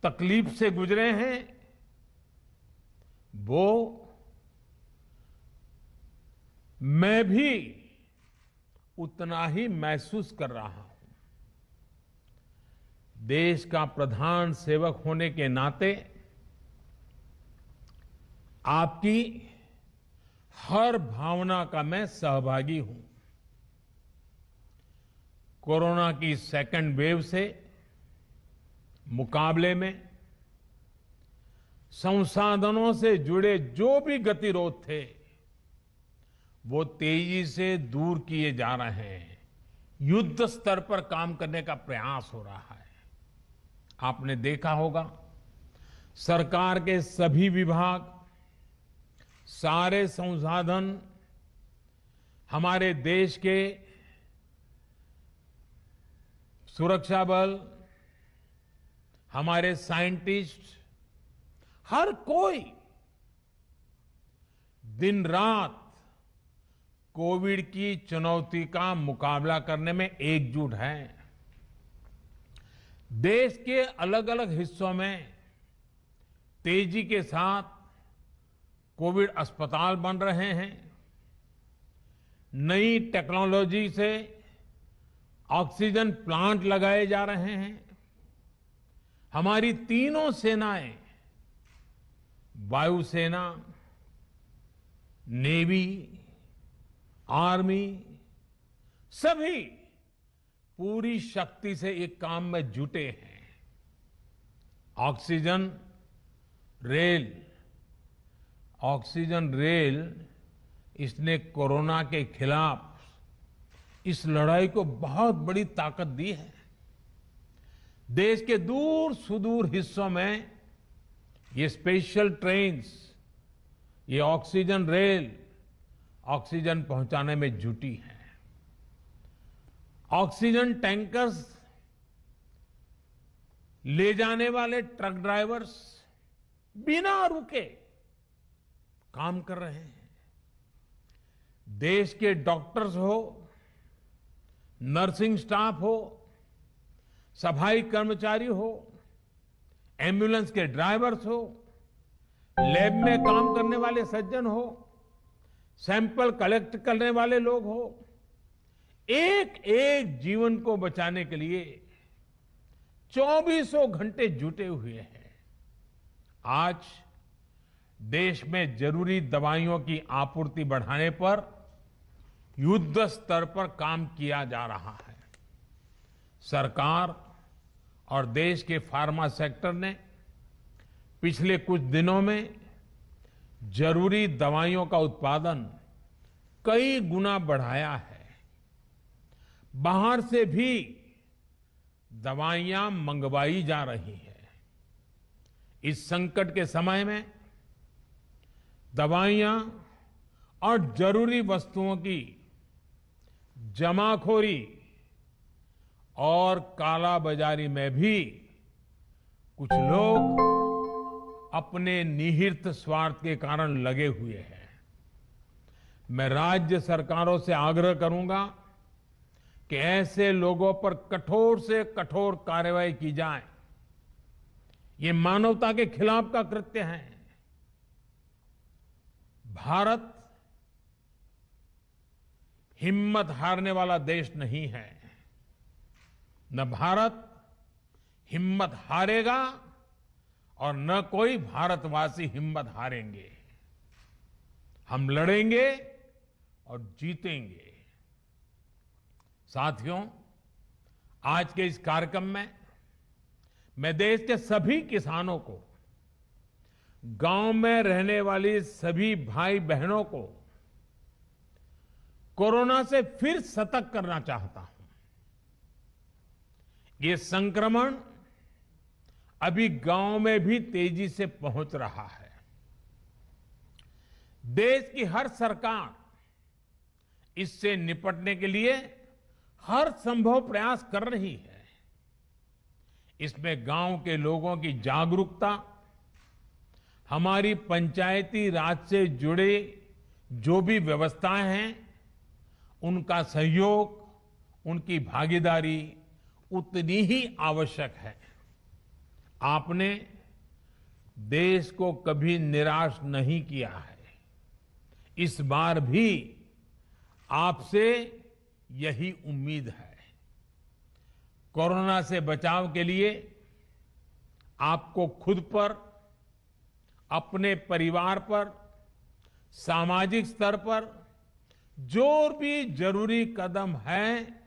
तकलीफ से गुजरे हैं वो मैं भी उतना ही महसूस कर रहा हूं। देश का प्रधान सेवक होने के नाते आपकी हर भावना का मैं सहभागी हूं। कोरोना की सेकंड वेव से मुकाबले में संसाधनों से जुड़े जो भी गतिरोध थे वो तेजी से दूर किए जा रहे हैं। युद्ध स्तर पर काम करने का प्रयास हो रहा है। आपने देखा होगा सरकार के सभी विभाग, सारे संसाधन, हमारे देश के सुरक्षा बल, हमारे साइंटिस्ट, हर कोई दिन रात कोविड की चुनौती का मुकाबला करने में एकजुट है। देश के अलग अलग हिस्सों में तेजी के साथ कोविड अस्पताल बन रहे हैं। नई टेक्नोलॉजी से ऑक्सीजन प्लांट लगाए जा रहे हैं। हमारी तीनों सेनाएं, वायुसेना, नेवी, आर्मी, सभी पूरी शक्ति से एक काम में जुटे हैं। ऑक्सीजन रेल इसने कोरोना के खिलाफ इस लड़ाई को बहुत बड़ी ताकत दी है। देश के दूर सुदूर हिस्सों में ये स्पेशल ट्रेन्स, ये ऑक्सीजन रेल ऑक्सीजन पहुंचाने में जुटी है। ऑक्सीजन टैंकर्स ले जाने वाले ट्रक ड्राइवर्स बिना रुके काम कर रहे हैं। देश के डॉक्टर्स हो, नर्सिंग स्टाफ हो, सफाई कर्मचारी हो, एम्बुलेंस के ड्राइवर्स हो, लैब में काम करने वाले सज्जन हो, सैंपल कलेक्ट करने वाले लोग हो, एक एक जीवन को बचाने के लिए 24 घंटे जुटे हुए हैं। आज देश में जरूरी दवाइयों की आपूर्ति बढ़ाने पर युद्ध स्तर पर काम किया जा रहा है। सरकार और देश के फार्मा सेक्टर ने पिछले कुछ दिनों में जरूरी दवाइयों का उत्पादन कई गुना बढ़ाया है। बाहर से भी दवाइयां मंगवाई जा रही हैं। इस संकट के समय में दवाइयां और जरूरी वस्तुओं की जमाखोरी और कालाबाजारी में भी कुछ लोग अपने निहित स्वार्थ के कारण लगे हुए हैं। मैं राज्य सरकारों से आग्रह करूंगा कि ऐसे लोगों पर कठोर से कठोर कार्रवाई की जाए। ये मानवता के खिलाफ का कृत्य है। भारत हिम्मत हारने वाला देश नहीं है। न भारत हिम्मत हारेगा और न कोई भारतवासी हिम्मत हारेंगे। हम लड़ेंगे और जीतेंगे। साथियों, आज के इस कार्यक्रम में मैं देश के सभी किसानों को, गांव में रहने वाली सभी भाई बहनों को कोरोना से फिर सतर्क करना चाहता हूं। ये संक्रमण अभी गांव में भी तेजी से पहुंच रहा है। देश की हर सरकार इससे निपटने के लिए हर संभव प्रयास कर रही है। इसमें गांव के लोगों की जागरूकता, हमारी पंचायती राज से जुड़े जो भी व्यवस्थाएं हैं, उनका सहयोग, उनकी भागीदारी उतनी ही आवश्यक है। आपने देश को कभी निराश नहीं किया है। इस बार भी आपसे यही उम्मीद है। कोरोना से बचाव के लिए आपको खुद पर, अपने परिवार पर, सामाजिक स्तर पर जो भी जरूरी कदम है